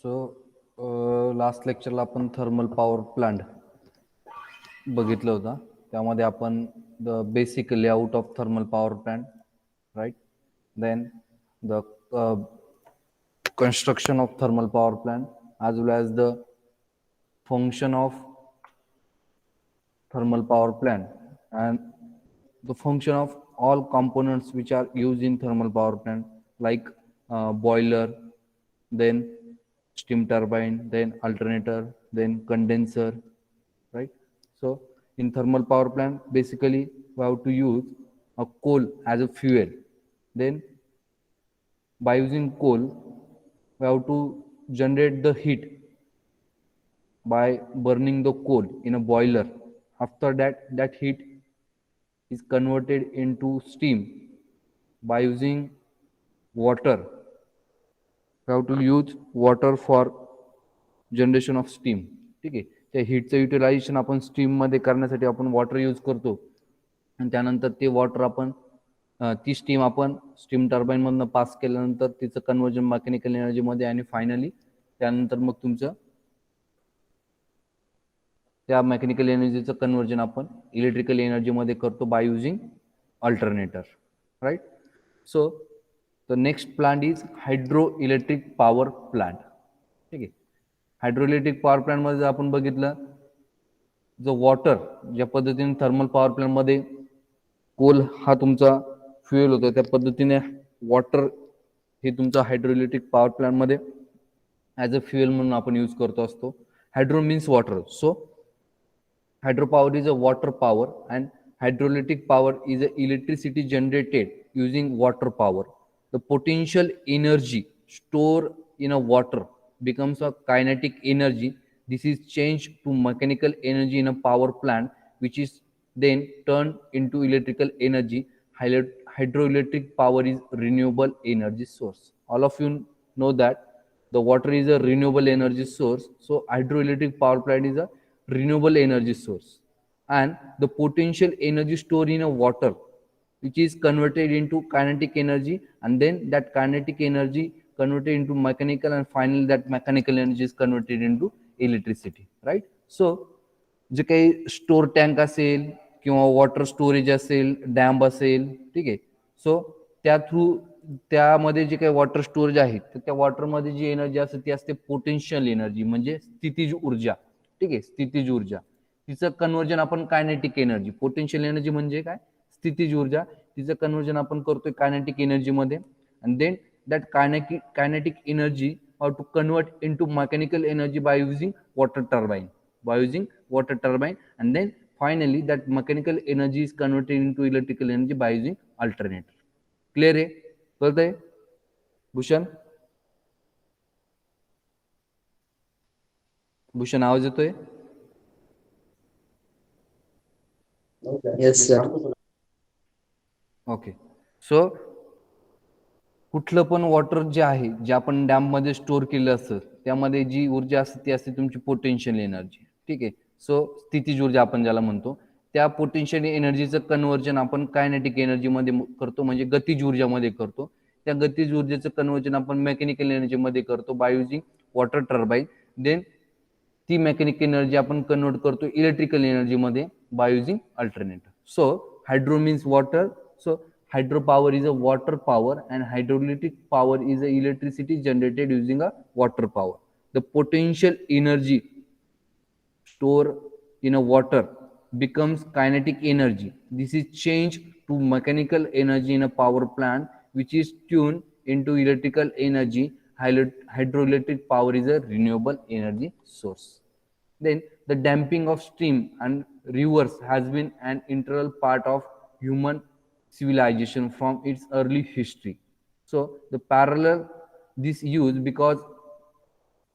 So last लेक्चरला आपण thermal power plant बघितलं होतं. त्यामध्ये आपण the basic layout of thermal power plant, right, then the construction of thermal power plant as well as the function of thermal power plant and the function of all components which are used in thermal power plant like boiler, then steam turbine, then alternator, then condenser, right? So in thermal power plant basically we have to use a coal as a fuel. Then by using coal we have to generate the heat by burning the coal in a boiler. After that heat is converted into steam by using water. We have to use water for generation of steam. ठीक आहे, त्या हीटचं utilisation आपण steam मध्ये करण्यासाठी आपण water use करतो आणि त्यानंतर ते वॉटर आपण ती स्टीम आपण स्टीम टर्बाईन मधनं पास केल्यानंतर तिचं कन्वर्जन मेकॅनिकल एनर्जी मध्ये आणि फायनली त्यानंतर मग तुमचं त्या मेकॅनिकल एनर्जीचं कन्वर्जन आपण इलेक्ट्रिकल एनर्जी मध्ये करतो by using alternator, right. So the next plant is hydro electric power plant. ठीक आहे, हायड्रो इलेक्ट्रिक पॉवर प्लांट मध्ये आपण बघितलं जो वॉटर ज्या पद्धतीने थर्मल पॉवर प्लांट मध्ये कोल हा तुमचा फ्युएल होतो त्या पद्धतीने वॉटर हे तुमचा हायड्रो इलेक्ट्रिक पॉवर प्लांट मध्ये ॲज अ फ्युएल म्हणून आपण यूज करतो असतो. Hydro means water. So hydropower is a water power and hydroelectric power is a electricity generated using water power. The potential energy stored in a water becomes a kinetic energy. This is changed to mechanical energy in a power plant which is then turned into electrical energy. Hydroelectric power is renewable energy source. All of you know that the water is a renewable energy source. So hydroelectric power plant is a renewable energy source and the potential energy stored in a water which is converted into kinetic energy and then that kinetic energy converted into mechanical and finally that mechanical energy is converted into electricity, right? So जे काही store tank असेल किंवा water storage असेल, dam असेल, ठीक आहे, so त्या through त्यामध्ये जे काही वॉटर स्टोरेज आहे तर त्या वॉटरमध्ये जी एनर्जी असते ती असते पोटेन्शियल एनर्जी म्हणजे स्थितीज ऊर्जा. ठीक आहे, स्थितीज ऊर्जा तिचं कन्वर्जन आपण कायनेटिक एनर्जी. पोटेन्शियल एनर्जी म्हणजे काय? स्थितीज ऊर्जा. तिचं कन्वर्जन आपण करतोय कायनेटिक एनर्जी मध्ये and then that kinetic energy how to convert into mechanical energy by using water turbine and then finally that mechanical energy is converted into electrical energy by using alternator. Clear आहे? कळतंय भूषण? भूषण आवाज येतोय? Yes sir. Okay. So कुठलं पण water जे आहे जे आपण डॅम मध्ये स्टोअर केलं असतं त्यामध्ये जी ऊर्जा असते ती असते तुमची पोटेन्शियल एनर्जी. ठीक आहे, सो स्थितीज ऊर्जा आपण ज्याला म्हणतो त्या पोटेन्शियल एनर्जीचं कन्वर्जन आपण कायनेटिक एनर्जी मध्ये करतो म्हणजे गतिज ऊर्जामध्ये करतो. त्या गतिज ऊर्जेचं कन्वर्जन आपण मेकॅनिकल एनर्जी मध्ये करतो by using water turbine. Then ती मेकॅनिकल एनर्जी आपण कन्वर्ट करतो इलेक्ट्रिकल एनर्जी मध्ये by using alternator. So hydro means water. So hydropower is a water power and hydroelectric power is a electricity generated using a water power. The potential energy stored in a water becomes kinetic energy. This is changed to mechanical energy in a power plant which is tuned into electrical energy. Hydroelectric power is a renewable energy source. Then the damping of stream and rivers has been an integral part of human civilization from its early history. So the parallel this use because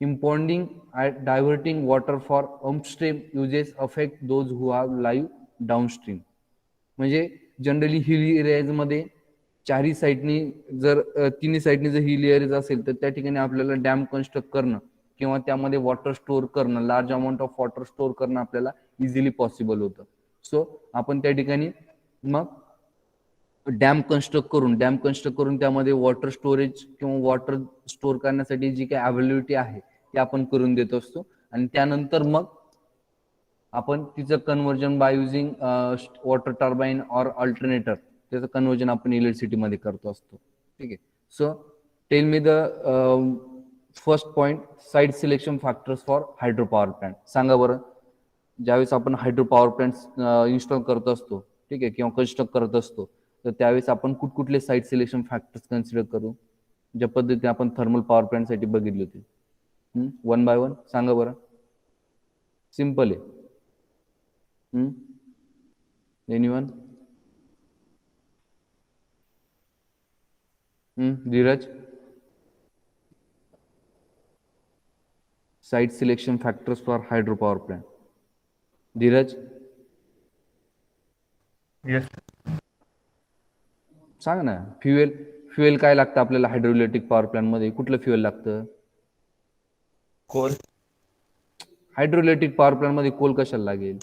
impounding and diverting water for upstream uses affect those who have live downstream. म्हणजे generally hill areas मध्ये चारही साईडनी जर तिन्ही साईडनी जर hill areas असेल तर त्या ठिकाणी आपल्याला डॅम कन्स्ट्रक्ट करणं किंवा त्यामध्ये वॉटर स्टोअर करणं, large amount of water store करणं आपल्याला इझिली पॉसिबल होतं. सो आपण त्या ठिकाणी मग डॅम कन्स्ट्रक्ट करून त्यामध्ये वॉटर स्टोरेज किंवा वॉटर स्टोअर करण्यासाठी जी काही अवेलेबिलिटी आहे ते आपण करून देत असतो आणि त्यानंतर मग आपण तिचं conversion by using water turbine or alternator त्याचं कन्व्हर्जन आपण इलेक्ट्रिसिटी मध्ये करतो असतो. ठीक आहे. So tell me the first point site selection factors for hydro power plant. सांगा बरं, ज्यावेळेस आपण हायड्रो पॉवर प्लांट इन्स्टॉल करत असतो, ठीक आहे, किंवा कन्स्ट्रक्ट करत असतो, तर त्यावेळेस आपण कुठकुठले साईट सिलेक्शन फॅक्टर्स कन्सिडर करू, ज्या पद्धतीने आपण थर्मल पॉवर प्लांट साठी बघितले होते. वन बाय वन सांगा बरं. सिंपल आहे. Anyone? Dheeraj? Site selection factors for hydro power plant. Dheeraj? Yes. सांग ना. फ्युएल फ्युएल काय लागतं आपल्याला हायड्रोइलेक्ट्रिक पॉवर प्लांट मध्ये? कुठलं फ्युएल लागतं? कोल. हायड्रोइलेक्ट्रिक पॉवर प्लांट मध्ये कोल कशाला लागेल?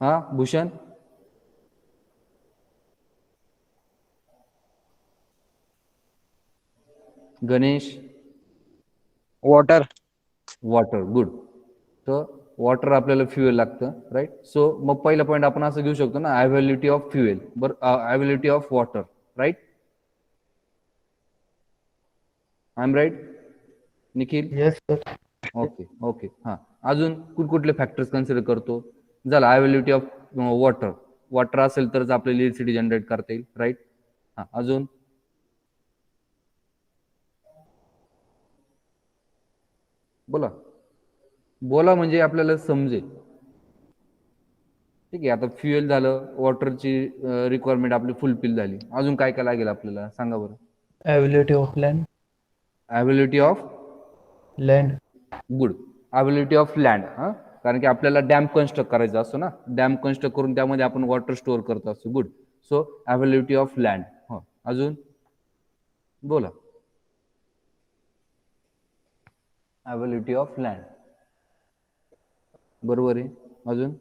हा Bhushan? Ganesh? Water. Water. Good. तर वॉटर आपल्याला फ्युएल लागतं, राईट. सो मग पहिला पॉईंट आपण असं घेऊ शकतो ना, अवेलेबिलिटी ऑफ फ्युएल, बरं, availability of water, right. I am right Nikhil? Yes sir. Okay okay. हां, अजून कुठले फॅक्टर्स कन्सिडर करतो? झालं अवेलेबिलिटी ऑफ वॉटर. वॉटर असेल तरच आपल्याला इलेक्ट्रिसिटी जनरेट करता येईल, राईट. हां, अजून? बोला बोला म्हणजे आपल्याला समजेल. ठीक आहे. आता फ्युएल झालं, वॉटरची रिक्वायरमेंट आपली फुलफिल झाली, अजून काय काय लागेल आपल्याला सांगा बरं. Availability of land. Availability of land. Good. Availability of land. हां, कारण की आपल्याला डॅम कन्स्ट्रक्ट करायचा असतो ना, डॅम कन्स्ट्रक्ट करून त्यामध्ये आपण वॉटर स्टोअर करत असतो. Good. So availability of land. हो, अजून बोला. अवेलेबिलिटी ऑफ लँड, बरोबर आहे. अजून?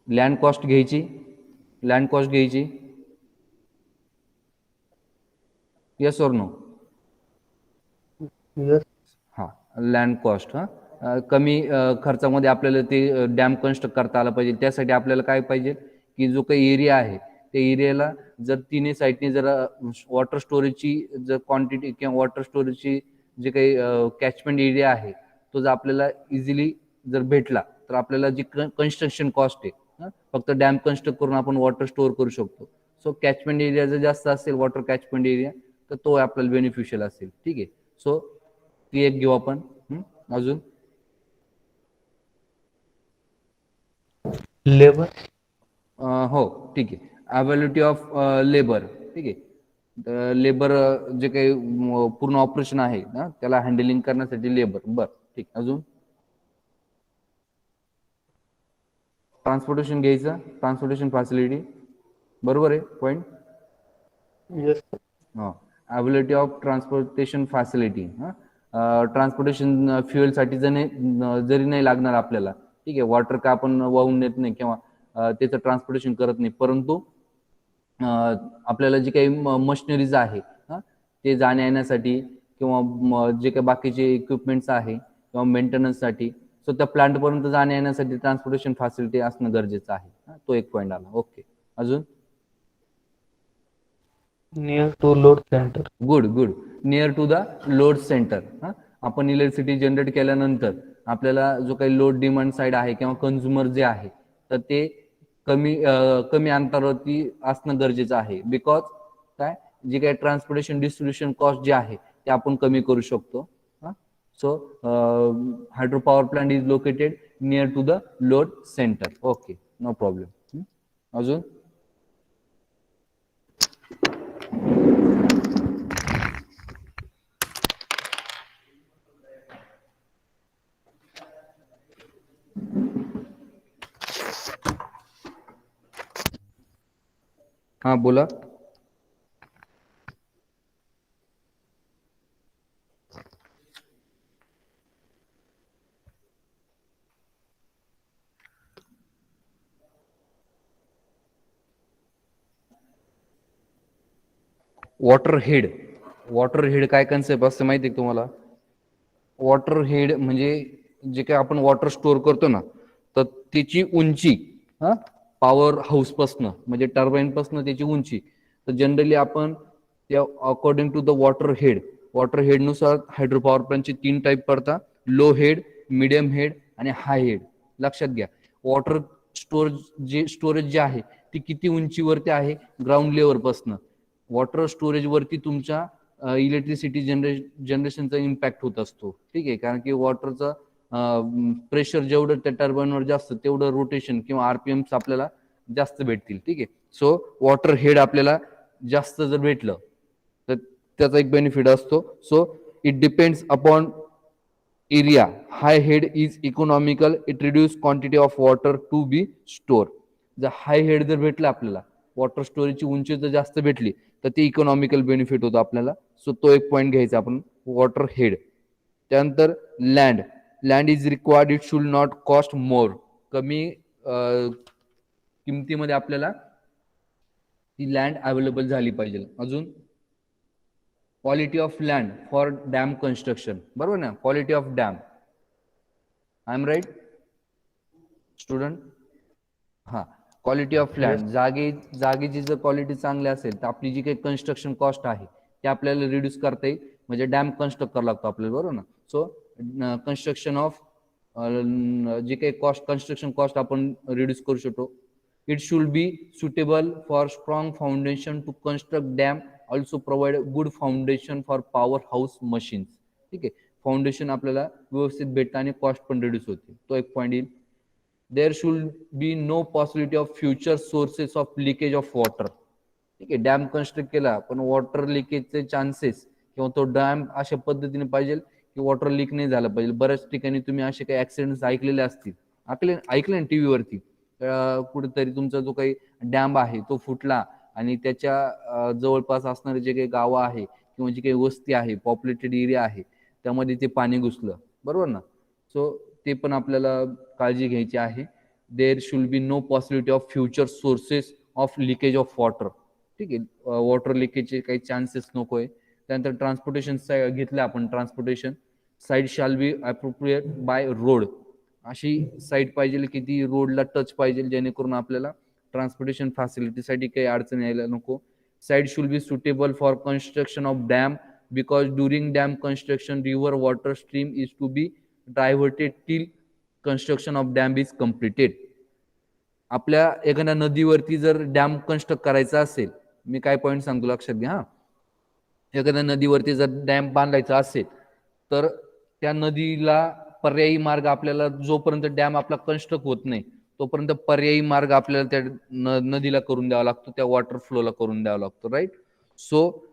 लँड कॉस्ट घ्यायची. लँड कॉस्ट घ्यायची. Yes or no? येस. हां, लँड कॉस्ट. हां, कमी खर्चामध्ये आपल्याला ते डॅम कन्स्ट्रक्ट करता आला पाहिजे. त्यासाठी आपल्याला काय पाहिजे की जो काही एरिया आहे त्या एरियाला जर तिन्ही साईडने जर वॉटर स्टोरेजची जर क्वांटिटी किंवा वॉटर स्टोरेजची जे काही कॅचमेंट एरिया आहे तो जर आपल्याला इझिली जर भेटला तर आपल्याला जी कन्स्ट्रक्शन कॉस्ट आहे, फक्त डॅम कन्स्ट्रक्ट करून आपण वॉटर स्टोअर करू शकतो. सो कॅचमेंट एरिया जर जास्त असेल, वॉटर कॅचमेंट एरिया, तर तो आपल्याला बेनिफिशियल असेल. ठीक आहे. सो ती एक घेऊ आपण. अजून? लेबर. हो, ठीक आहे. Availability of labour. ठीक आहे. लेबर जे काही पूर्ण ऑपरेशन आहे ना त्याला हँडलिंग करण्यासाठी लेबर. बरं, ठीक. अजून? ट्रान्सपोर्टेशन घ्यायचं, ट्रान्सपोर्टेशन फॅसिलिटी, बरोबर आहे पॉईंट. येस. हो, availability of transportation facility. Transportation फ्युएलसाठी जरी नाही लागणार आपल्याला, ठीक आहे, वॉटर का आपण वाहून नेत नाही किंवा त्याचं ट्रान्सपोर्टेशन करत नाही, परंतु आपल्याला जी काही मशिनरीज आहे ते जाण्या येण्यासाठी किंवा जे काही बाकीचे इक्विपमेंट्स आहे किंवा मेंटेनन्ससाठी, सो त्या प्लांटपर्यंत जाण्या येण्यासाठी ट्रान्सपोर्टेशन फॅसिलिटी असणं गरजेचं आहे. तो एक पॉईंट आला. ओके. अजून? Near to load center. Good good. Near to the load center. आपण इलेक्ट्रिसिटी जनरेट केल्यानंतर आपल्याला जो काही लोड डिमांड साईड आहे किंवा कन्झ्युमर जे आहे तर ते कमी अंतरावरती असणं गरजेचं आहे. बिकॉज काय, जे काही ट्रान्सपोर्टेशन डिस्ट्रीब्युशन कॉस्ट जे आहे ते आपण कमी करू शकतो. So hydro power plant is located near to the load center. Okay, no problem. अजून? हां, बोला. वॉटर हेड काय कन्सेप्ट असते माहिती आहे तुम्हाला? वॉटर हेड म्हणजे जे काही आपण वॉटर स्टोअर करतो ना, तर त्याची उंची हा पॉवर हाऊस पासनं म्हणजे टर्बाईन पासनं त्याची उंची, तर जनरली आपण त्या अकॉर्डिंग टू द वॉटर हेडनुसार हायड्रो पॉवर प्लांटचे 3 टाईप पडतात: लो हेड, मिडियम हेड आणि हाय हेड. लक्षात घ्या, वॉटर स्टोरेज जे आहे ती किती उंचीवरती आहे? ग्राउंड लेवल पासनं. वॉटर स्टोरेज वरती तुमच्या इलेक्ट्रिसिटी जनरेशनचा इम्पॅक्ट होत असतो. ठीक आहे, कारण की वॉटरचं प्रेशर जेवढं त्या टर्बाईनवर जास्त, तेवढं रोटेशन किंवा आरपीएम आपल्याला जास्त भेटतील. ठीक आहे, सो वॉटर हेड आपल्याला जास्त जर भेटलं तर त्याचा एक बेनिफिट असतो. So it depends upon area. High head is economical, it reduce quantity of water to be store. जर हाय हेड जर भेटलं आपल्याला, वॉटर स्टोरेजची उंची जर जास्त भेटली, तर ते इकॉनॉमिकल बेनिफिट होतो आपल्याला. सो तो एक पॉईंट घ्यायचा आपण, वॉटर हेड. त्यानंतर land is required, it should not cost more. कमी किमतीमध्ये आपल्याला ती लँड अवेलेबल झाली पाहिजे. अजून quality of land for dam construction, बरोबर ना? Quality of dam, I am right student? हा, क्वालिटी ऑफ लँड, जागेची जर क्वालिटी चांगली असेल तर आपली जी काही कन्स्ट्रक्शन कॉस्ट आहे ते आपल्याला रिड्यूस करता येईल. म्हणजे डॅम कन्स्ट्रक्ट करावा लागतो आपल्याला, बरोबर ना? सो कन्स्ट्रक्शन ऑफ जे काही कन्स्ट्रक्शन कॉस्ट आपण रिड्यूस करू शकतो. It should be suitable for strong foundation to construct dam, also provide good foundation for power house machines. ठीक आहे, फाउंडेशन आपल्याला व्यवस्थित भेटतं आणि कॉस्ट पण रिड्यूस होते. तो एक पॉईंट येईल. There should be no possibility of future sources of leakage of water. ठीक आहे, डॅम कन्स्ट्रक्ट केला पण वॉटर लिकेजचे चान्सेस किंवा तो डॅम अशा पद्धतीने पाहिजे की वॉटर लीक नाही झालं पाहिजे. बऱ्याच ठिकाणी तुम्ही असे काही ऍक्सिडेंट्स ऐकलेले असतील, ऐकले ना टीव्ही वरती, कुठेतरी तुमचा जो काही डॅम आहे तो फुटला आणि त्याच्या जवळपास असणारे जे काही गावं आहे किंवा जी काही वस्ती आहे, पॉप्युलेटेड एरिया आहे, त्यामध्ये ते पाणी घुसलं, बरोबर ना? सो ते पण आपल्याला काळजी घ्यायची आहे. There should be no possibility of future sources of leakage of water. ठीक आहे, वॉटर लिकेजचे काही चान्सेस नकोय. त्यानंतर ट्रान्सपोर्टेशन घेतलं आपण, transportation side shall be appropriate by road. अशी साईट पाहिजे की ती रोडला टच पाहिजे, जेणेकरून आपल्याला ट्रान्सपोर्टेशन फॅसिलिटीसाठी काही अडचण यायला नको. Site should be suitable for construction of dam, because during dam construction river water stream is to be diverted till construction of dam is completed. आपल्या एखाद्या नदीवरती जर डॅम कन्स्ट्रक्ट करायचा असेल, मी काय पॉईंट सांगतो लक्षात घ्या. एखाद्या नदीवरती जर डॅम बांधायचा असेल तर त्या नदीला पर्यायी मार्ग आपल्याला, जोपर्यंत डॅम आपला कन्स्ट्रक्ट होत नाही तोपर्यंत पर्यायी मार्ग आपल्याला त्या नदीला करून द्यावा लागतो, त्या वॉटर फ्लोला करून द्यावा लागतो, राईट? सो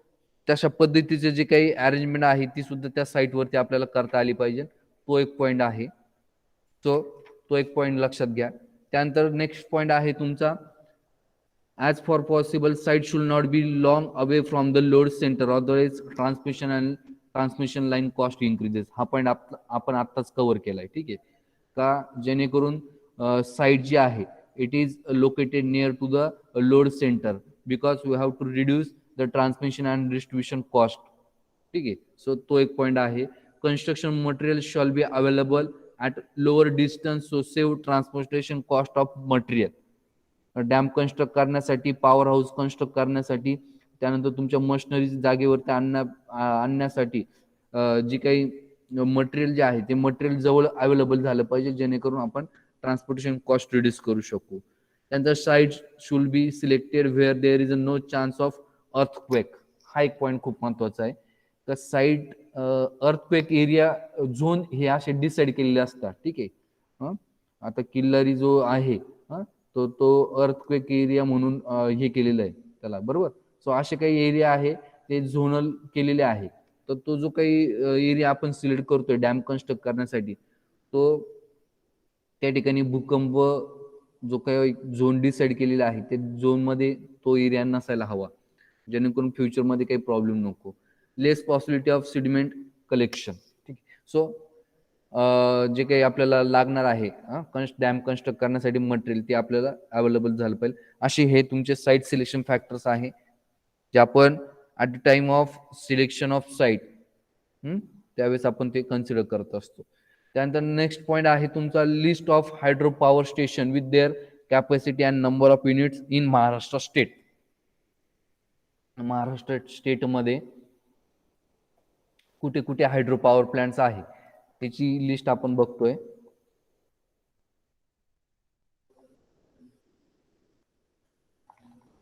तशा पद्धतीचे जे काही अरेंजमेंट आहे ती सुद्धा त्या साईटवरती आपल्याला करता आली पाहिजे. तो एक पॉईंट आहे. सो तो एक पॉईंट लक्षात घ्या. त्यानंतर नेक्स्ट पॉईंट आहे तुमचा, as for possible site should not be long away from the load center, otherwise transmission line cost increases. हा पॉईंट आपण आत्ताच कव्हर केलाय. ठीक आहे का? जेणेकरून साईट जी आहे it is located near to the load center, because we have to reduce the transmission and distribution cost. ठीक आहे, सो तो एक पॉईंट आहे. Construction material shall be available at lower distance, so save transportation cost of material. Dam construct करण्यासाठी, power house construct करण्यासाठी, त्यानंतर तुमच्या machinery जागेवरती आणण्यासाठी जी काही मटेरियल जे आहे ते मटेरियल जवळ अवेलेबल झालं पाहिजे, जेणेकरून आपण ट्रान्सपोर्टेशन कॉस्ट रिड्यूस करू शकू. त्यानंतर site should be selected where there is a no chance of earthquake. हा एक पॉईंट खूप महत्वाचा आहे. तर साईट अर्थक्वेक एरिया झोन हे असे डिसाईड केलेले असतात. ठीक आहे, आता किल्लारी जो आहे तो अर्थक्वेक एरिया म्हणून हे केलेलं आहे त्याला, बरोबर? सो असे काही एरिया आहे ते झोनल केलेले आहे. तर तो जो काही एरिया आपण सिलेक्ट करतोय डॅम कन्स्ट्रक्ट करण्यासाठी, तो त्या ठिकाणी भूकंप जो काही झोन डिसाईड केलेला आहे ते झोनमध्ये तो एरिया नसायला हवा, जेणेकरून फ्युचरमध्ये काही प्रॉब्लेम नको. लेस पॉसिबिलिटी ऑफ सिडिमेंट कलेक्शन. ठीक, सो जे काही आपल्याला लागणार आहे डॅम कन्स्ट्रक्ट करण्यासाठी मटेरियल, ते आपल्याला अवेलेबल झालं पाहिजे. असे हे तुमचे साईट सिलेक्शन फॅक्टर्स आहे जे आपण at the time of selection of site, त्यावेळेस आपण ते कन्सिडर करत असतो. त्यानंतर नेक्स्ट पॉईंट आहे तुमचा list of hydro power station with their capacity and number of units in Maharashtra state. Maharashtra स्टेटमध्ये कुठे कुठे हायड्रो पॉवर प्लांट्स आहे त्याची लिस्ट आपण बघतोय.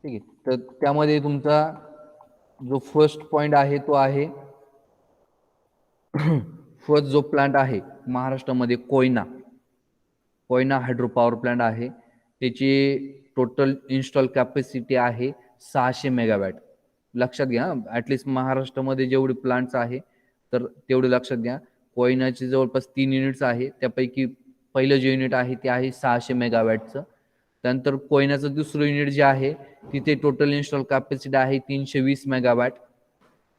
ठीक आहे, तर त्यामध्ये तुमचा जो फर्स्ट पॉइंट आहे तो आहे फर्स्ट जो प्लांट आहे महाराष्ट्रामध्ये कोयना हायड्रो पॉवर प्लांट आहे. त्याची टोटल इन्स्टॉल कॅपॅसिटी आहे 600 मेगावॅट. लक्षात घ्या, ॲटलिस्ट महाराष्ट्रामध्ये जेवढे प्लांट्स आहे तर तेवढे लक्षात घ्या. कोयनाचे जवळपास 3 युनिट्स आहे, त्यापैकी पहिलं जे युनिट आहे ते आहे 600 मेगावॅटचं. त्यानंतर कोयनाचं दुसरं युनिट जे आहे तिथे टोटल इन्स्टॉल कॅपॅसिटी आहे 320 मेगावॅट.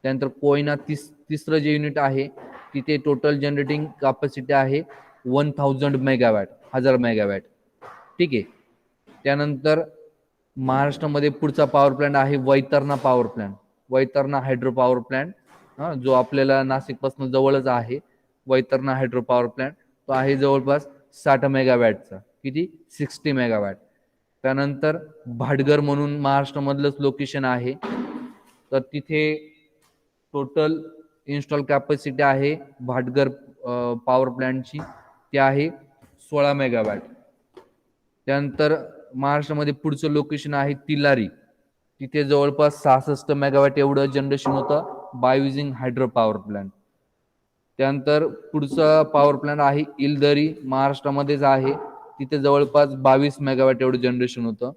त्यानंतर कोयना तिसरं जे युनिट आहे तिथे टोटल जनरेटिंग कॅपॅसिटी आहे 1000 मेगावॅट, 1000 मेगावॅट. ठीक आहे. त्यानंतर महाराष्ट्रामध्ये पुढचा पॉवर प्लांट आहे Vaitarna power plant, Vaitarna hydro power plant, जो आपल्याला नाशिकपासून जवळच आहे. वैतरणा हायड्रो पॉवर प्लांट तो आहे जवळपास 60 मेगावॅटचा. किती? 60 मेगावॅट. त्यानंतर भाटघर म्हणून महाराष्ट्रामधलंच लोकेशन आहे, तर तिथे टोटल इन्स्टॉल कॅपॅसिटी आहे भाटघर पॉवर प्लांटची ती आहे 16 मेगावॅट. त्यानंतर महाराष्ट्रामध्ये पुढचं लोकेशन आहे तिलारी, तिथे जवळपास 66 मेगावॅट एवढं जनरेशन होतं by using hydro power plant. त्यानंतर पुढचा पॉवर प्लांट आहे इलदरी, महाराष्ट्रामध्येच आहे, तिथे जवळपास 22 मेगावॅट एवढं जनरेशन होतं.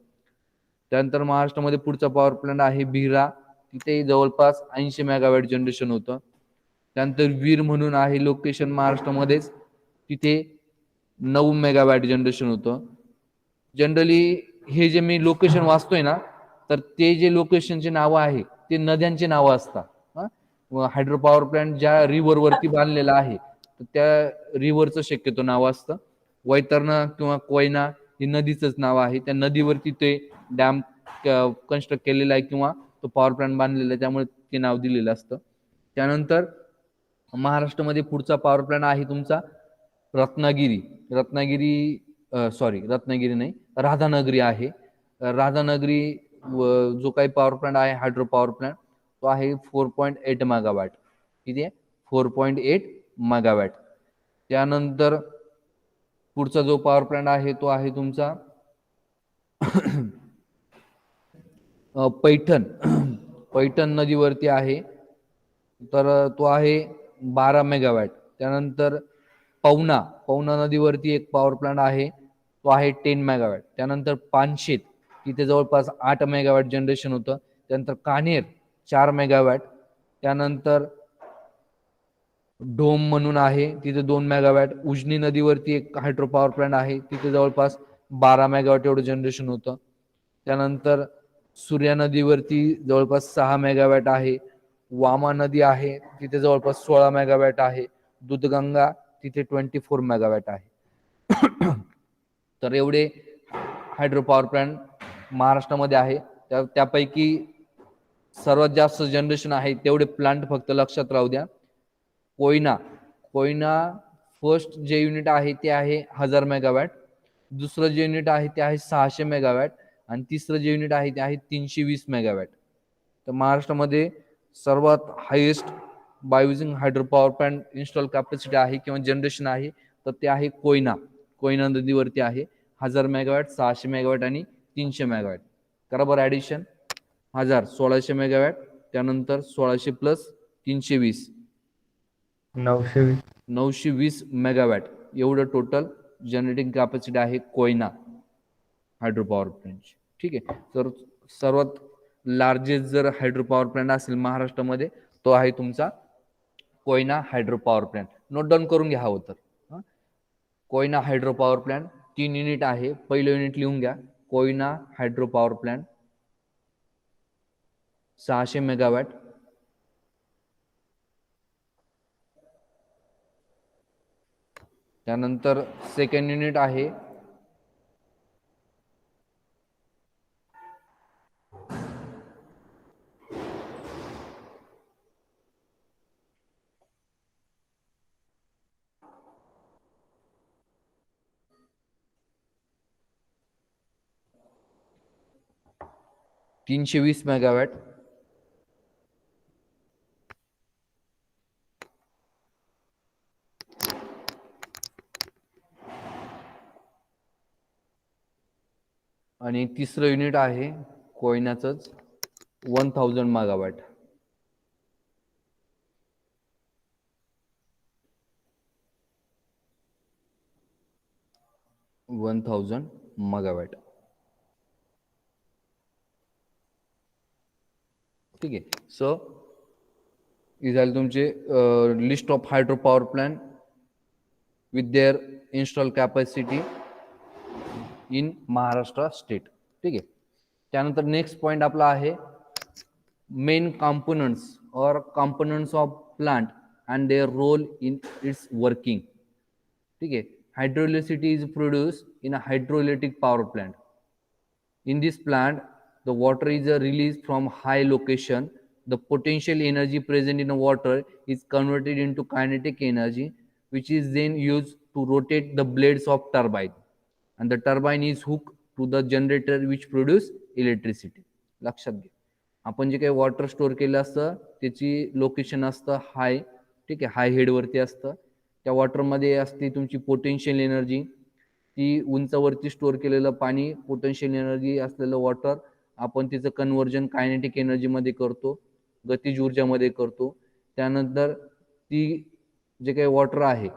त्यानंतर महाराष्ट्रामध्ये पुढचा पॉवर प्लांट आहे भिरा, तिथे जवळपास 80 मेगावॅट जनरेशन होतं. त्यानंतर वीर म्हणून आहे लोकेशन महाराष्ट्रामध्येच, तिथे 9 मेगावॅट जनरेशन होतं. जनरली हे जे मी लोकेशन वाचतोय ना, तर ते जे लोकेशनचे नावं आहे ते नद्यांचे नावं असतात. हायड्रो पॉवर प्लांट ज्या रिव्हरवरती बांधलेला आहे तर त्या रिव्हरचं शक्यतो नाव असतं. वैतरणा किंवा कोयना ही नदीचंच नाव आहे, त्या नदीवरती ते डॅम कन्स्ट्रक्ट केलेला आहे किंवा तो पॉवर प्लांट बांधलेला आहे, त्यामुळे ते नाव दिलेलं असतं. त्यानंतर महाराष्ट्रामध्ये पुढचा पॉवर प्लांट आहे तुमचा रत्नागिरी नाही, राधानगरी आहे. राधानगरी जो काही पॉवर प्लांट आहे हायड्रो पॉवर प्लांट तो आहे 4.8 मेगावॅट. किती आहे? 4.8 मेगावॅट. त्यानंतर पुढचा जो पॉवर प्लांट आहे तो आहे तुमचा पैठण नदीवरती आहे, तर तो आहे 12 मेगावॅट. त्यानंतर पवना नदीवरती एक पॉवर प्लांट आहे, तो आहे 10 मेगावॅट. त्यानंतर पानशेत, तिथे जवळपास 8 मेगावॅट जनरेशन होतं. त्यानंतर कान्हेर 4 मेगावॅट. त्यानंतर ढोम म्हणून आहे, तिथे 2 मेगावॅट. उजनी नदीवरती एक हायड्रो पॉवर प्लांट आहे, तिथे जवळपास 12 मेगावॅट एवढं जनरेशन होतं. त्यानंतर सूर्या नदीवरती जवळपास 6 मेगावॅट आहे. वामा नदी आहे, तिथे जवळपास 16 मेगावॅट आहे. दूधगंगा तिथे 24 मेगावॅट आहे. तर एवढे हायड्रो पॉवर प्लांट महाराष्ट्रामध्ये आहे. त्यापैकी सर्वात जास्त जनरेशन आहे तेवढे प्लांट फक्त लक्षात राहू द्या. कोयना फर्स्ट जे युनिट आहे ते आहे 1000 मेगावॅट, दुसरं जे युनिट आहे ते आहे 600 मेगावॅट आणि तिसरं जे युनिट आहे ते आहे 320 मेगावॅट. तर महाराष्ट्रामध्ये सर्वात highest by using hydro power plant install capacity आहे किंवा जनरेशन आहे तर ते आहे कोयना नदीवरती आहे 1000 मेगावॅट, 600 मेगावॅट आणि 300 मेगावॅट. करा बरं ॲडिशन, 1000 1600 मेगावॅट, त्यानंतर 1600 प्लस 320 920 मेगावॅट एवढं टोटल जनरेटिंग कॅपॅसिटी आहे कोयना हायड्रो पॉवर प्लांटची. ठीक आहे. तर सर्वात लार्जेस्ट जर हायड्रो पॉवर प्लांट असेल महाराष्ट्रामध्ये तो आहे तुमचा Koyna hydro power plant. Note down करून घ्या हवं तर. Koyna hydro power plant 3 unit आहे. पहिलं युनिट लिहून घ्या, Koyna hydro power plant 600 megawatt. त्यानंतर सेकंड युनिट आहे 320 मेगावॅट. आणि तिसरं युनिट आहे कोयनाचंच 1000 मेगावॅट. ठीक आहे. सो ही झाली तुमचे list of hydro power plant with their install capacity in Maharashtra state. ठीक आहे. त्यानंतर नेक्स्ट पॉइंट आपला आहे main components or components of plant and their role in its working. ठीक आहे. Hydroelectricity is produce in a hydroelectric power plant. In this plant, the water is released from high location. The potential energy present in the water is converted into kinetic energy, which is then used to rotate the blades of turbine. And the turbine is hooked to the generator which produce electricity. लक्षात घ्या. आपण जे काही water store केलं असतं त्याची location असतं हाय. ठीक आहे. हाय हेडवरती असतं. त्या वॉटरमध्ये असते तुमची पोटेन्शियल एनर्जी. ती उंचावरती स्टोअर केलेलं पाणी, पोटेन्शियल एनर्जी असलेलं वॉटर, आपण तिचं कन्व्हर्जन कायनेटिक एनर्जीमध्ये करतो, गतिज ऊर्जामध्ये करतो. त्यानंतर ती जे काही वॉटर आहे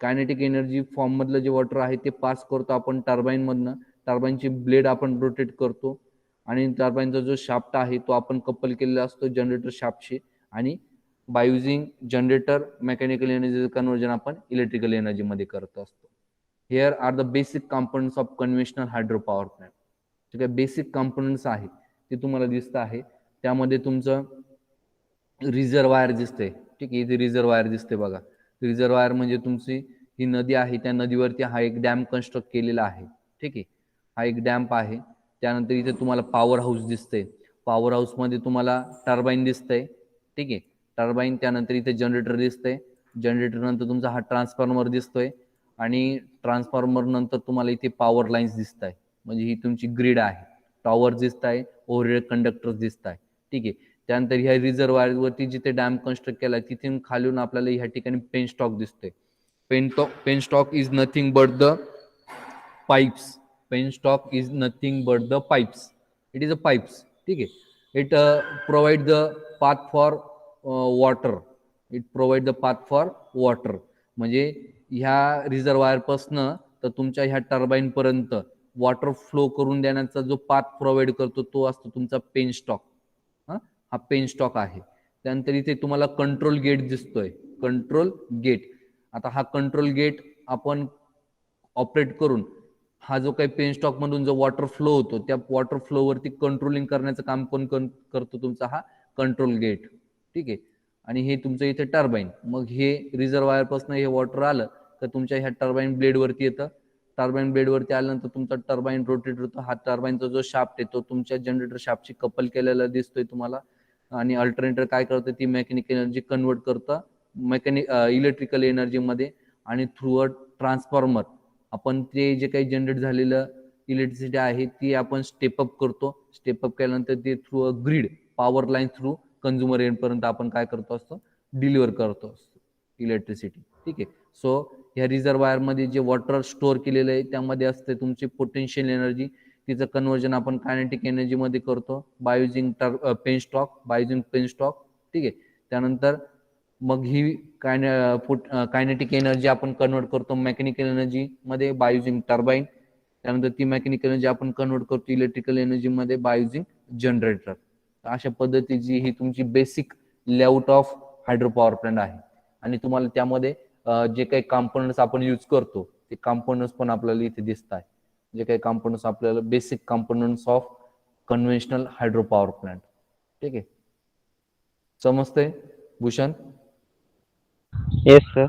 कायनेटिक एनर्जी फॉर्ममधलं जे वॉटर आहे ते पास करतो आपण टर्बाईनमधनं. टर्बाईनची ब्लेड आपण रोटेट करतो आणि टर्बाईनचा जो शाफ्ट आहे तो आपण कपल केलेला असतो जनरेटर शाफ्टशी. आणि बाय युझिंग जनरेटर मेकॅनिकल एनर्जीचं कन्व्हर्जन आपण इलेक्ट्रिकल एनर्जीमध्ये करत असतो. Here are the basic components of conventional hydro power plant. जे काही बेसिक कंपोनंट्स आहेत ते तुम्हाला दिसत आहे. त्यामध्ये तुमचं रिझर्वायर दिसते. ठीक आहे. इथे रिझर्वायर दिसते बघा. रिझर्वायर म्हणजे तुमची ही नदी आहे, त्या नदीवरती हा एक डॅम कन्स्ट्रक्ट केलेला आहे. ठीक आहे. हा एक डॅम्प आहे. त्यानंतर इथे तुम्हाला पॉवर हाऊस दिसते. पॉवर हाऊसमध्ये तुम्हाला टर्बाईन दिसतंय. ठीक आहे. टर्बाईन, त्यानंतर इथे जनरेटर दिसतंय. जनरेटर नंतर तुमचा हा ट्रान्सफॉर्मर दिसतोय आणि ट्रान्सफॉर्मर नंतर तुम्हाला इथे पॉवर लाईन्स दिसत आहे. म्हणजे ही तुमची ग्रीड आहे. टॉवर दिसत आहे, ओव्हरहेड कंडक्टर्स दिसत आहे. ठीक आहे. त्यानंतर ह्या रिझर्वायरवरती जिथे डॅम कन्स्ट्रक्ट केला तिथून खालून आपल्याला ह्या ठिकाणी पेन स्टॉक दिसतोय. Penstock is nothing but the pipes. Penstock is nothing but the pipes. It is a pipes. ठीक आहे. It provide the path for water. It provide the path for water. म्हणजे ह्या रिझर्वायरपासनं तर तुमच्या ह्या टर्बाईनपर्यंत water flow करून देण्याचा जो पाथ प्रोव्हाइड करतो तो असतो तुमचा पेन स्टॉक. हा पेन स्टॉक आहे. त्यानंतर इथे तुम्हाला कंट्रोल गेट दिसतोय. Control gate. आता हा कंट्रोल गेट आपण ऑपरेट करून हा जो काही पेन स्टॉक मधून जो वॉटर फ्लो होतो त्या वॉटर फ्लोवरती कंट्रोलिंग करण्याचं काम कोण करतो? तुमचा हा कंट्रोल गेट. ठीक आहे. आणि हे तुमचं इथे टर्बाईन. मग हे रिझर्वायर पासून हे वॉटर आलं तर तुमच्या ह्या टर्बाईन ब्लेडवरती येतं. टर्बाईन ब्लेडवरती आल्यानंतर तुमचा टर्बाईन रोटेट होतो. हा टर्बाईनचा जो शाफ्ट आहे तो तुमच्या जनरेटर शाफ्टशी कपल केलेला दिसतोय तुम्हाला. आणि अल्टरनेटर काय करतं? ती मेकॅनिकल एनर्जी कन्वर्ट करतं इलेक्ट्रिकल एनर्जीमध्ये. आणि थ्रू अ ट्रान्सफॉर्मर आपण ते जे काही जनरेट झालेलं इलेक्ट्रिसिटी आहे ती आपण स्टेपअप करतो. स्टेपअप केल्यानंतर ते through a grid power line through consumer एंडपर्यंत आपण काय करतो असतो? डिलिव्हर करतो असतो इलेक्ट्रिसिटी. ठीक आहे. सो ह्या रिझर्वायरमध्ये जे वॉटर स्टोअर केलेलं आहे त्यामध्ये असते तुमची पोटेन्शियल एनर्जी. तिचं कन्वर्जन आपण कायनेटिक एनर्जीमध्ये करतो बाय युझिंग पेन स्टॉक. ठीक आहे. त्यानंतर मग ही कायनेटिक एनर्जी आपण कन्वर्ट करतो मेकॅनिकल एनर्जीमध्ये बाय युझिंग टर्बाईन. त्यानंतर ती मेकॅनिकल एनर्जी आपण कन्वर्ट करतो इलेक्ट्रिकल एनर्जीमध्ये बाय युझिंग जनरेटर. अशा पद्धतीची ही तुमची basic layout of hydro power plant आहे. आणि तुम्हाला त्यामध्ये जे काही कॉम्पोनंट्स आपण यूज करतो ते कॉम्पोनंट्स पण आपल्याला इथे दिसत आहे. जे काही कॉम्पोनंट्स आपल्याला basic components of conventional hydro power plant. ठीक आहे. समजतंय भूषण? Yes, sir.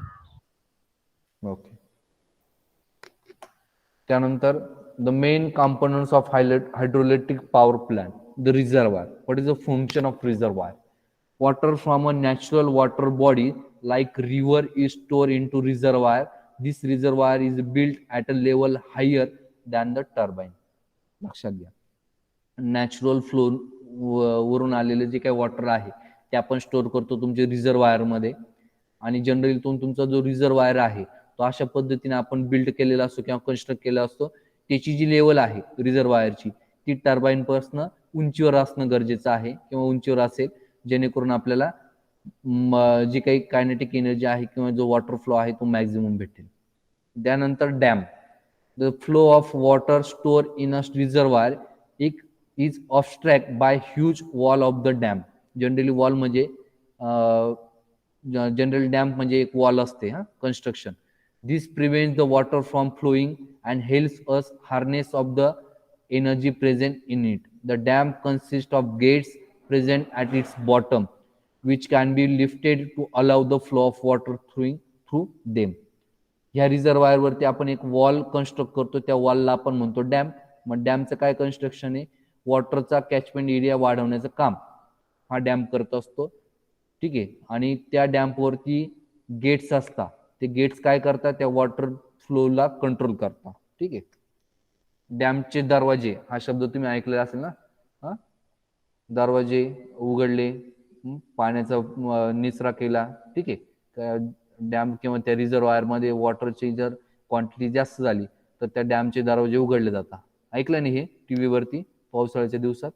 ओके. त्यानंतर the main components of hydroelectric power plant. The reservoir. What is the function of reservoir? Water from a natural water body like river is stored into reservoir. This reservoir is built at a level higher than the turbine. लक्षात घ्या. Natural flow वरून आलेलं जे काही water आहे ते आपण store करतो तुमच्या रिझर्वायरमध्ये. आणि जनरली तुमचा जो रिझर्वायर आहे तो अशा पद्धतीने आपण बिल्ड केलेला असतो किंवा कन्स्ट्रक्ट केला असतो. त्याची जी लेवल आहे रिझर्वायरची ती टर्बाईन पासून उंचीवर असणं गरजेचं आहे किंवा उंचीवर असेल, जेणेकरून आपल्याला जी काही कायनेटिक एनर्जी आहे किंवा जो वॉटर फ्लो आहे तो मॅक्झिमम भेटेल. त्यानंतर dam. The flow of water store in a reservoir is obstruct by huge wall of the dam. Generally wall म्हणजे जनरल डॅम म्हणजे एक वॉल असते construction. This prevents the water from flowing and helps us harness of the energy present in it. The dam consists of gates present at its bottom, which can be lifted to allow the flow of water through them. ह्या reservoir वरती आपण एक wall construct करतो, त्या वॉलला आपण म्हणतो dam. मग डॅमचं काय कन्स्ट्रक्शन आहे, वॉटरचा कॅचमेंट एरिया वाढवण्याचं काम हा डॅम करत असतो. ठीक आहे. आणि त्या डॅम्पवरती गेट्स असतात, ते गेट्स काय करतात, त्या वॉटर फ्लोला कंट्रोल करतात. ठीक आहे. डॅमचे दरवाजे हा शब्द तुम्ही ऐकलेला असेल ना. दरवाजे उघडले, पाण्याचा निचरा केला. ठीक आहे. डॅम किंवा त्या रिझर्वायर मध्ये वॉटरची जर क्वांटिटी जास्त झाली तर त्या डॅमचे दरवाजे उघडले जातात. ऐकलं नाही हे टीव्ही वरती पावसाळ्याच्या दिवसात.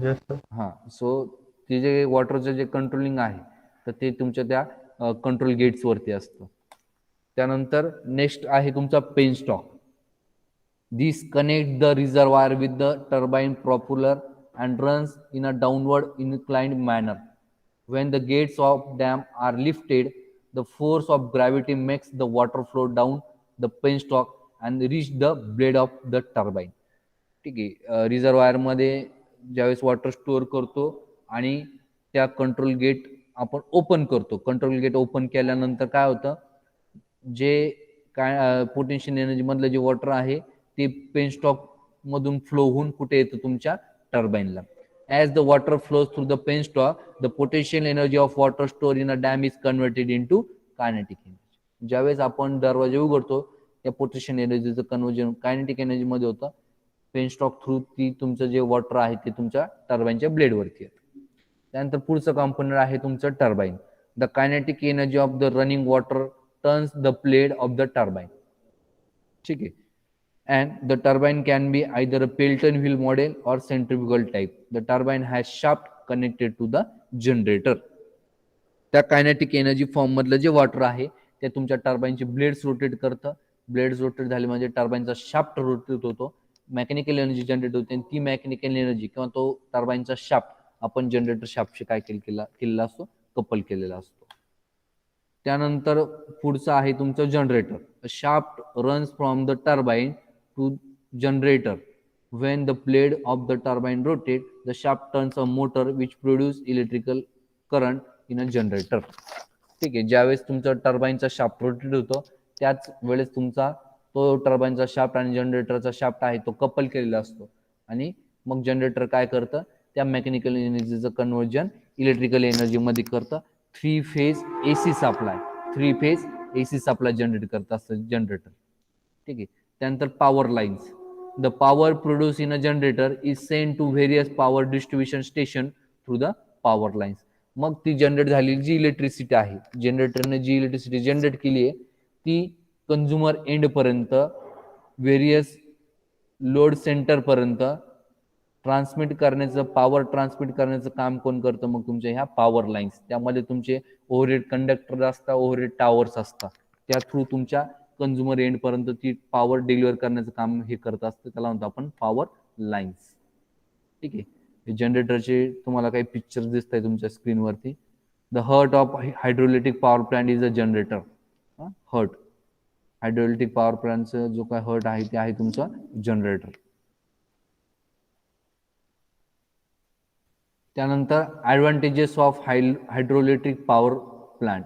Yes, sir. सो ते जे वॉटरचं जे कंट्रोलिंग आहे तर ते तुमच्या त्या कंट्रोल गेट्स वरती असतं. त्यानंतर नेक्स्ट आहे तुमचा penstock. This connects the reservoir with the turbine propeller and runs in a downward inclined manner. When the gates of dam are lifted, the force of gravity makes the water flow down the penstock and reach the blade of the turbine. ठीक आहे. Reservoir मध्ये ज्यावेळेस water store करतो आणि त्या control gate आपण open करतो. Control gate open केल्यानंतर काय होतं, जे काय पोटेन्शियल एनर्जी मधलं जे वॉटर आहे ते पेनस्टॉक मधून फ्लो होऊन कुठे येतं, तुमच्या टर्बाईनला. As the water flows through the penstock, the potential energy of water store in a dam is converted into kinetic energy. ज्यावेळेस आपण दरवाजे उघडतो त्या पोटेन्शियल एनर्जीचं कन्व्हर्जन कायनेटिक एनर्जी मध्ये होतं. पेनस्टॉक थ्रू ती तुमचं जे वॉटर आहे ते तुमच्या टर्बाईनच्या ब्लेडवरती येतं. त्यानंतर पुढचं कॉम्पोनंट आहे तुमचं turbine. The kinetic energy of the running water turns the blade of the turbine. ठीक आहे. And the turbine can be either a Pelton wheel model or centrifugal type. The turbine has shaft connected to the generator. त्या kinetic energy form मधलं जे water आहे ते तुमच्या टर्बाईनचे blades rotate करतं. Blades rotate झाले म्हणजे टर्बाईनचा शाफ्ट रोटेट होतो, मेकॅनिकल एनर्जी जनरेट होते, आणि ती मेकॅनिकल एनर्जी किंवा तो टर्बाईनचा शाफ्ट आपण जनरेटर शाफ्टशी काय केलेला असतो, कपल केलेला असतो. त्यानंतर पुढचं आहे तुमचं generator. Shaft runs from the turbine to generator. When the blade of the turbine rotates, the shaft turns a motor which produces electrical current in a generator. ठीक आहे. ज्यावेळेस तुमचा टर्बाईनचा शाफ्ट रोटेट होतो त्याच वेळेस तुमचा तो टर्बाईनचा शाफ्ट आणि जनरेटरचा शाफ्ट आहे तो कपल केलेला असतो, आणि मग जनरेटर काय करतं, त्या मेकॅनिकल एनर्जीचं कन्व्हर्जन इलेक्ट्रिकल एनर्जी मध्ये करतं. 3 फेज AC सप्लाय जनरेट करत असतं जनरेटर. ठीक आहे. त्यानंतर power lines. The power produce in a generator is send to various power distribution station through the power lines. मग ती जनरेट झालेली जी इलेक्ट्रिसिटी आहे, जनरेटरने जी इलेक्ट्रिसिटी जनरेट केली आहे ती कंझ्युमर एंड पर्यंत, व्हेरियस लोड सेंटर पर्यंत ट्रान्समिट करण्याचं, पॉवर ट्रान्समिट करण्याचं काम कोण करतं, मग तुमच्या ह्या पॉवर लाईन्स. त्यामध्ये तुमचे ओव्हरहेड कंडक्टर असतात, ओव्हरहेड टावर्स असतात, त्या थ्रू तुमच्या कंझ्युमर एंड पर्यंत ती पॉवर डिलिव्हर करण्याचं काम हे करत असतं, त्याला म्हणतो आपण पॉवर लाईन्स. ठीक आहे. जनरेटरचे तुम्हाला काही पिक्चर दिसत आहे तुमच्या स्क्रीनवरती. The heart of hydroelectric power plant is a generator. Heart, hydroelectric power प्लांटचं जो काय हर्ट आहे ते आहे तुमचा जनरेटर. त्यानंतर advantages of hydroelectric power plant.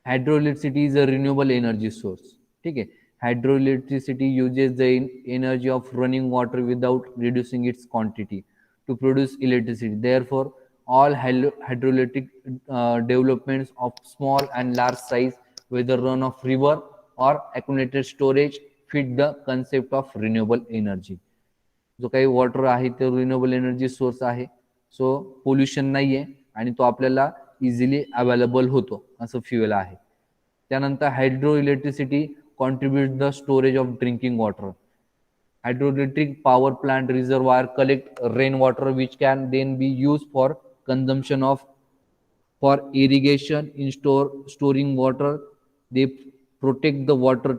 Hydroelectricity is a renewable energy source. ठीक आहे. Hydroelectricity uses the energy of running water without reducing its quantity to produce electricity. Therefore all hydroelectric developments of small and large size, whether run of river or accumulated storage, fit the concept of renewable energy. जो काही water आहे ते renewable energy source आहे, so pollution नाही आहे आणि तो आपल्याला इझिली अवेलेबल होतो असं फ्युएल आहे. त्यानंतर hydro electricity contribute the storage of drinking water. Hydroelectric power plant reservoir collect rainwater which can then be used for consumption of for irrigation in storing water. They protect the water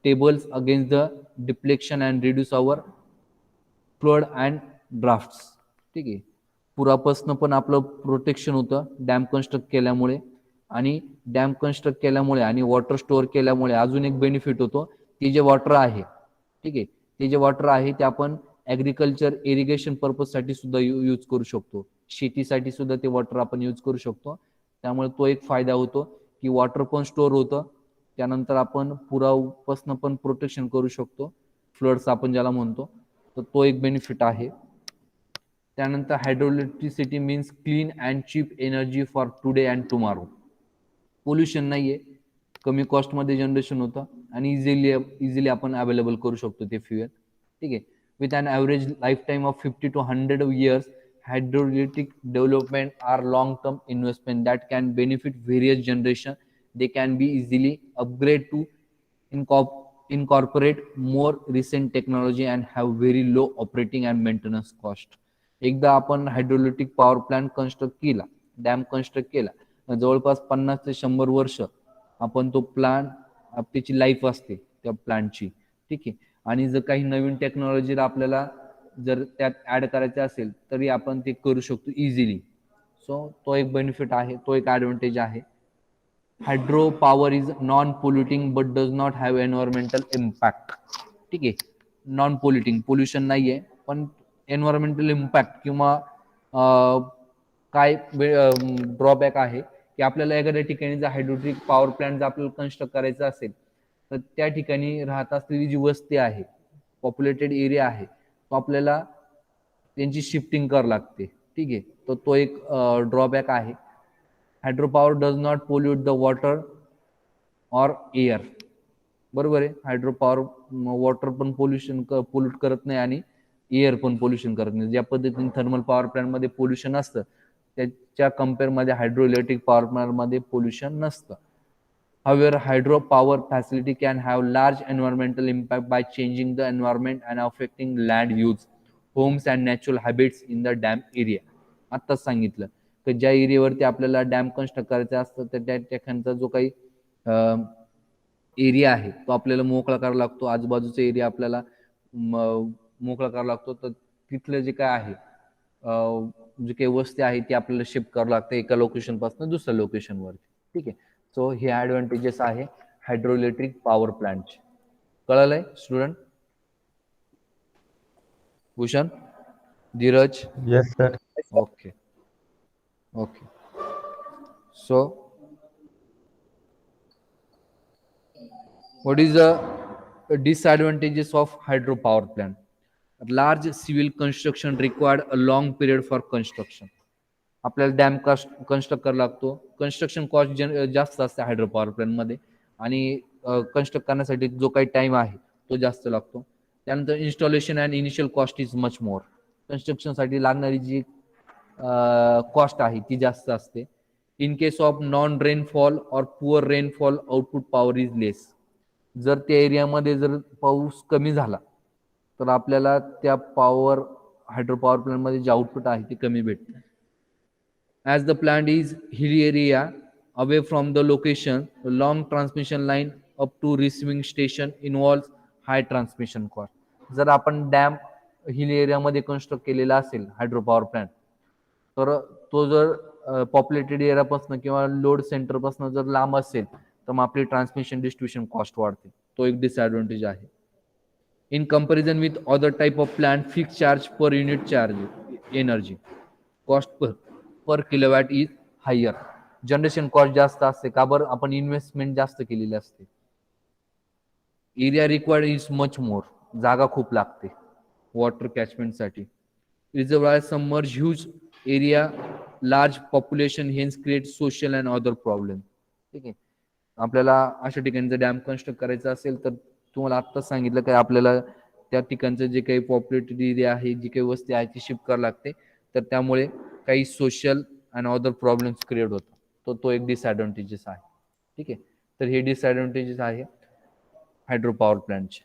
tables against the depletion and reduce our flood and drafts. ठीक आहे, पुरापासनं पण आपलं protection होतं dam construct केल्यामुळे. आणि dam construct केल्यामुळे आणि water store केल्यामुळे अजून एक बेनिफिट होतो, ते जे वॉटर आहे, ठीक आहे, ते जे वॉटर आहे ते आपण ॲग्रिकल्चर इरिगेशन पर्पजसाठी सुद्धा यूज करू शकतो. शेतीसाठी सुद्धा ते वॉटर आपण यूज करू शकतो. त्यामुळे तो एक फायदा होतो की वॉटर पण स्टोअर होतं. त्यानंतर आपण पुरापासनं पण प्रोटेक्शन करू शकतो, फ्लड्स आपण ज्याला म्हणतो, तर तो एक बेनिफिट आहे. त्यानंतर hydroelectricity means clean and cheap energy for today and tomorrow. Pollution नाही आहे, कमी कॉस्टमध्ये जनरेशन होतं आणि इझिली आपण अवेलेबल करू शकतो ते फ्युएल. ठीक आहे, with an average life time of 50 to 100 years. Hydroelectric development are long-term investment that can benefit various generation. They can be easily upgrade to incorporate more recent technology and have very low operating and maintenance cost. एकदा आपण हायड्रोइलेक्ट्रिक power plant construct केला, dam construct केला, जवळपास 50 ते 100 वर्ष आपण तो plant, त्याची लाईफ असते त्या प्लांटची. ठीक आहे, आणि जर काही नवीन टेक्नॉलॉजी आपल्याला जर त्यात ऍड करायचं असेल तरी आपण ते करू शकतो इझिली. सो तो एक बेनिफिट आहे, तो एक ॲडव्हान्टेज आहे. Hydro power is non polluting but does not have environmental impact. ठीक आहे, नॉन पोल्युटिंग, पोल्युशन नाही आहे, पण एन्व्हायरमेंटल इम्पॅक्ट किंवा काय ड्रॉबॅक आहे की आपल्याला एखाद्या ठिकाणी जर हायड्रोइलेक्ट्रिक पॉवर प्लांट जर आपल्याला कन्स्ट्रक्ट करायचा असेल तर त्या ठिकाणी राहत असलेली जी वस्ती आहे, पॉप्युलेटेड एरिया आहे, तो आपल्याला त्यांची शिफ्टिंग करावं लागते. ठीक आहे, तर तो एक ड्रॉबॅक आहे. Hydropower does not pollute the water or air. बरोबर आहे, हायड्रोपॉवर वॉटर पण पोल्यूट करत नाही आणि एअर पण पोल्युशन करत नाही. ज्या पद्धतीने थर्मल पॉवर प्लांटमध्ये पोल्युशन असतं त्याच्या कम्पेअरमध्ये हायड्रो इलेक्ट्रिक पॉवर प्लांटमध्ये पोल्युशन नसतं. However, hydropower facility can have large environmental impact by changing the environment and affecting land use, homes and natural habits in the dam area. आत्ताच सांगितलं की ज्या एरियावरती आपल्याला डॅम कन्स्ट्रक्ट करायचं असतं तर त्या ठिकाणचा जो काही एरिया आहे तो आपल्याला मोकळा करावा लागतो, आजूबाजूचा एरिया आपल्याला मोकळा करावा लागतो. तर तिथलं जे काय आहे, जे काही वस्ती आहे ती आपल्याला शिफ्ट करावं लागतं एका लोकेशन पासून दुसऱ्या लोकेशनवरती. ठीक आहे, सो हे ॲडव्हान्टेजेस आहे हायड्रोइलेक्ट्रिक पॉवर प्लांटचे. कळलंय student? Bhushan, Dheeraj? Yes, sir. Okay okay. So what is the disadvantages of hydropower plant? Large civil construction required a long period for construction. आपल्याला डॅम कन्स्ट्रक्ट करावा लागतो, कन्स्ट्रक्शन कॉस्ट जास्त असते हायड्रो पॉवर प्लांट मध्ये आणि construct करण्यासाठी जो काही टाइम आहे तो जास्त लागतो. त्यानंतर installation and initial cost is much more. कन्स्ट्रक्शनसाठी लागणारी जी कॉस्ट आहे ती जास्त असते. In case of non rainfall or poor rainfall output power is less. जर त्या एरियामध्ये जर पाऊस कमी झाला तर आपल्याला त्या पॉवर हायड्रो पॉवर प्लांटमध्ये जे आउटपुट आहे ते कमी भेटते. As the plant is hilly area away from the location, the long transmission line up to receiving station involves high transmission cost. जर आपण डॅम हिली एरियामध्ये कन्स्ट्रक्ट केलेला असेल हायड्रो पॉवर प्लांट तर तो जर पॉप्युलेटेड एरियापासून किंवा लोड सेंटरपासून जर लांब असेल तर मग आपली ट्रान्समिशन डिस्ट्रीब्युशन कॉस्ट वाढते. तो एक डिसएडव्हान्टेज आहे. In comparison with other type of plant, fix charge per unit charge energy cost per kilowatt is higher. Generation cost जास्त असते का बरं? आपण इन्व्हेस्टमेंट जास्त केलेली असते. Area required is much more. जागा खूप लागते वॉटर कॅचमेंटसाठी. Reservoir submerge huge area, large population, hence create social and other problem. ठीक आहे, आपल्याला अशा ठिकाणी जर डॅम कन्स्ट्रक्ट करायचा असेल तर तुम्हाला आत्ताच सांगितलं की आपल्याला त्या ठिकाणचं जे काही पॉप्युलेटेड एरिया आहे, जी काही वस्ती आहे ती शिफ्ट करावी लागते. तर त्यामुळे काही social and other problems create होतात. तो एक डिसएडव्हान्टेजेस आहे. ठीक आहे. तर हे डिसएडव्हान्टेजेस आहे हायड्रो पॉवर प्लांटचे.